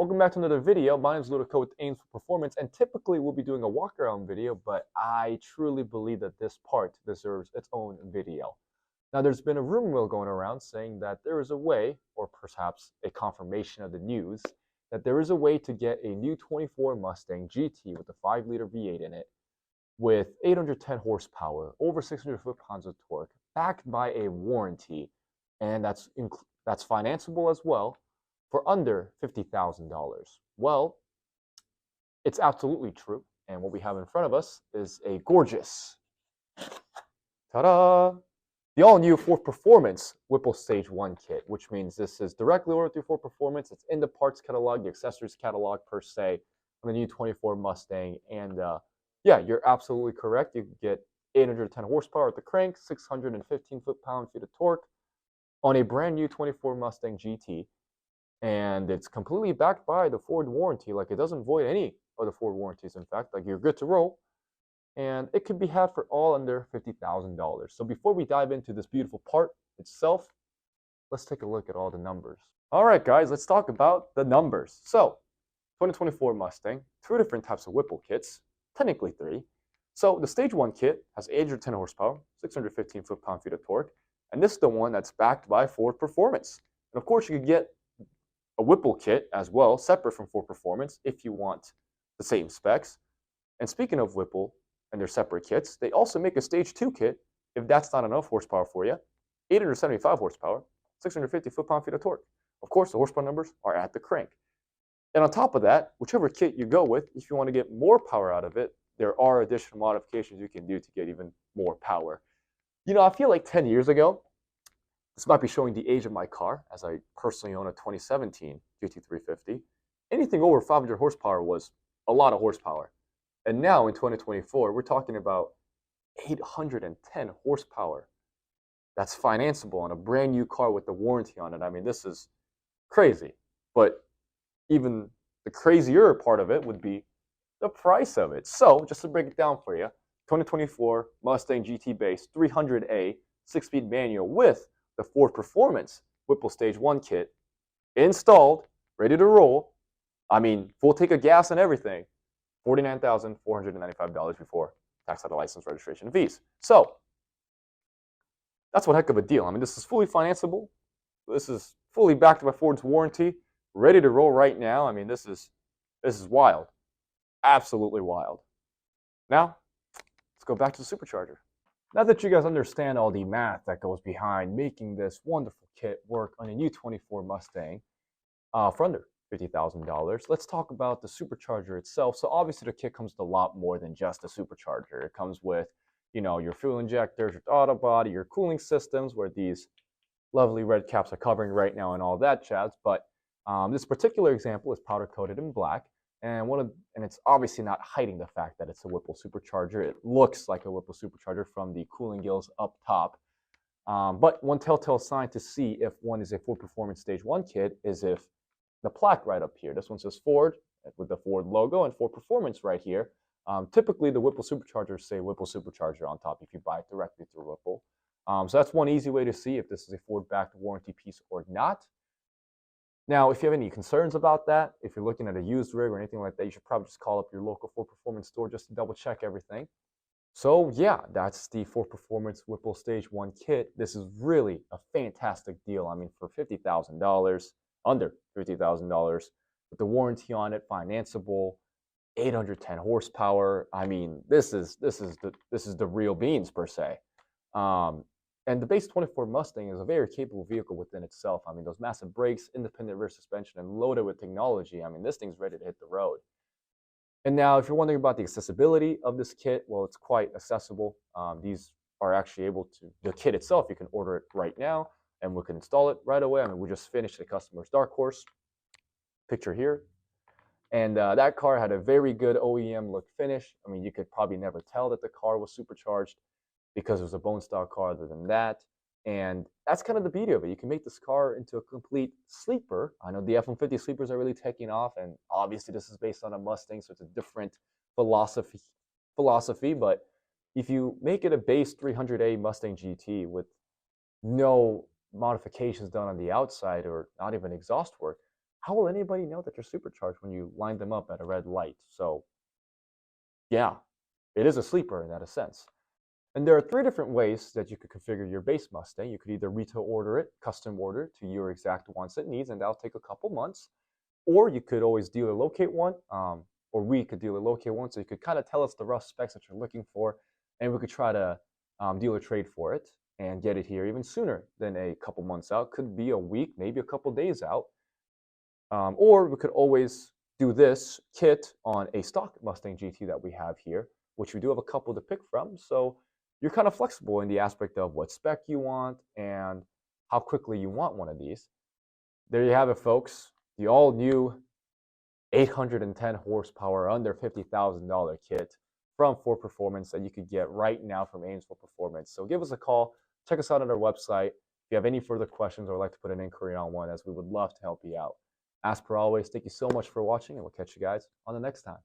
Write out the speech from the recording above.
Welcome back to another video. My name is Ludoco with Ames for Performance, and typically we'll be doing a walk around video, but I truly believe that this part deserves its own video. Now, there's been a rumor mill going around saying that there is a way, or perhaps a confirmation of the news, that there is a way to get a new 24 Mustang GT with a 5-liter V8 in it, with 810 horsepower, over 600 foot-pounds of torque, backed by a warranty, and that's financeable as well, for under $50,000. Well, it's absolutely true. And what we have in front of us is a gorgeous, ta-da, the all-new Ford Performance Whipple Stage 1 kit, which means this is directly ordered through Ford Performance. It's in the parts catalog, the accessories catalog per se, on the new 24 Mustang. And yeah, you're absolutely correct. You can get 810 horsepower at the crank, 615 foot-pound-feet of torque on a brand new 24 Mustang GT. And it's completely backed by the Ford warranty. Like, it doesn't void any of the Ford warranties. In fact, like, you're good to roll. And it can be had for all under $50,000. So before we dive into this beautiful part itself, let's take a look at all the numbers. All right, guys, let's talk about the numbers. So 2024 Mustang, 2 different types of Whipple kits, technically 3. So the Stage 1 kit has 810 horsepower, 615 foot-pound-feet of torque. And this is the one that's backed by Ford Performance. And of course, you could get a Whipple kit as well, separate from Ford Performance, if you want the same specs. And speaking of Whipple and their separate kits, they also make a Stage 2 kit, if that's not enough horsepower for you, 875 horsepower, 650 foot-pound-feet of torque. Of course, the horsepower numbers are at the crank. And on top of that, whichever kit you go with, if you want to get more power out of it, there are additional modifications you can do to get even more power. You know, I feel like 10 years ago, this might be showing the age of my car, as I personally own a 2017 GT350. Anything over 500 horsepower was a lot of horsepower. And now in 2024, we're talking about 810 horsepower. That's financeable on a brand new car with the warranty on it. I mean, this is crazy. But even the crazier part of it would be the price of it. So just to break it down for you, 2024 Mustang GT base 300A 6-speed manual with the Ford Performance Whipple Stage 1 kit installed, ready to roll. I mean, full tank of gas and everything. $49,495 before tax, out of license, registration, and fees. So that's one heck of a deal. I mean, this is fully financeable. This is fully backed by Ford's warranty, ready to roll right now. I mean, this is wild, absolutely wild. Now, let's go back to the Supercharger. Now that you guys understand all the math that goes behind making this wonderful kit work on a new 24 Mustang for under $50,000, let's talk about the Supercharger itself. So obviously the kit comes with a lot more than just a Supercharger. It comes with, you know, your fuel injectors, your auto body, your cooling systems, where these lovely red caps are covering right now and all that jazz. But this particular example is powder coated in black. And it's obviously not hiding the fact that it's a Whipple Supercharger. It looks like a Whipple Supercharger from the cooling gills up top. But one telltale sign to see if one is a Ford Performance Stage 1 kit is if the plaque right up here. This one says Ford with the Ford logo and Ford Performance right here. Typically, the Whipple Superchargers say Whipple Supercharger on top if you buy it directly through Whipple. So that's one easy way to see if this is a Ford-backed warranty piece or not. Now, if you have any concerns about that, if you're looking at a used rig or anything like that, you should probably just call up your local Ford Performance store just to double check everything. So yeah, that's the Ford Performance Whipple Stage 1 kit. This is really a fantastic deal. I mean, for $50,000, under $50,000, with the warranty on it, financeable, 810 horsepower. I mean, this is the real beans per se. And the base 24 Mustang is a very capable vehicle within itself. I mean, those massive brakes, independent rear suspension, and loaded with technology. I mean, this thing's ready to hit the road. And now, if you're wondering about the accessibility of this kit, well, it's quite accessible. These are actually able to, the kit itself, you can order it right now, and we can install it right away. I mean, we just finished the customer's Dark Horse picture here. And that car had a very good OEM look finish. I mean, you could probably never tell that the car was supercharged because it was a bone stock car other than that. And that's kind of the beauty of it. You can make this car into a complete sleeper. I know the F-150 sleepers are really taking off, and obviously this is based on a Mustang, so it's a different philosophy. But if you make it a base 300A Mustang GT with no modifications done on the outside or not even exhaust work, how will anybody know that you're supercharged when you line them up at a red light? So yeah, it is a sleeper in that sense. And there are 3 different ways that you could configure your base Mustang. You could either retail order it, custom order to your exact wants and needs, and that'll take a couple months. Or you could always dealer locate one, or we could dealer locate one. So you could kind of tell us the rough specs that you're looking for, and we could try to dealer trade for it and get it here even sooner than a couple months out. Could be a week, maybe a couple days out. Or we could always do this kit on a stock Mustang GT that we have here, which we do have a couple to pick from. So you're kind of flexible in the aspect of what spec you want and how quickly you want one of these. There you have it, folks. The all-new 810 horsepower, under $50,000 kit from Ford Performance that you could get right now from Ames for Performance. So give us a call. Check us out on our website. If you have any further questions or would like to put an inquiry on one, as we would love to help you out. As per always, thank you so much for watching, and we'll catch you guys on the next time.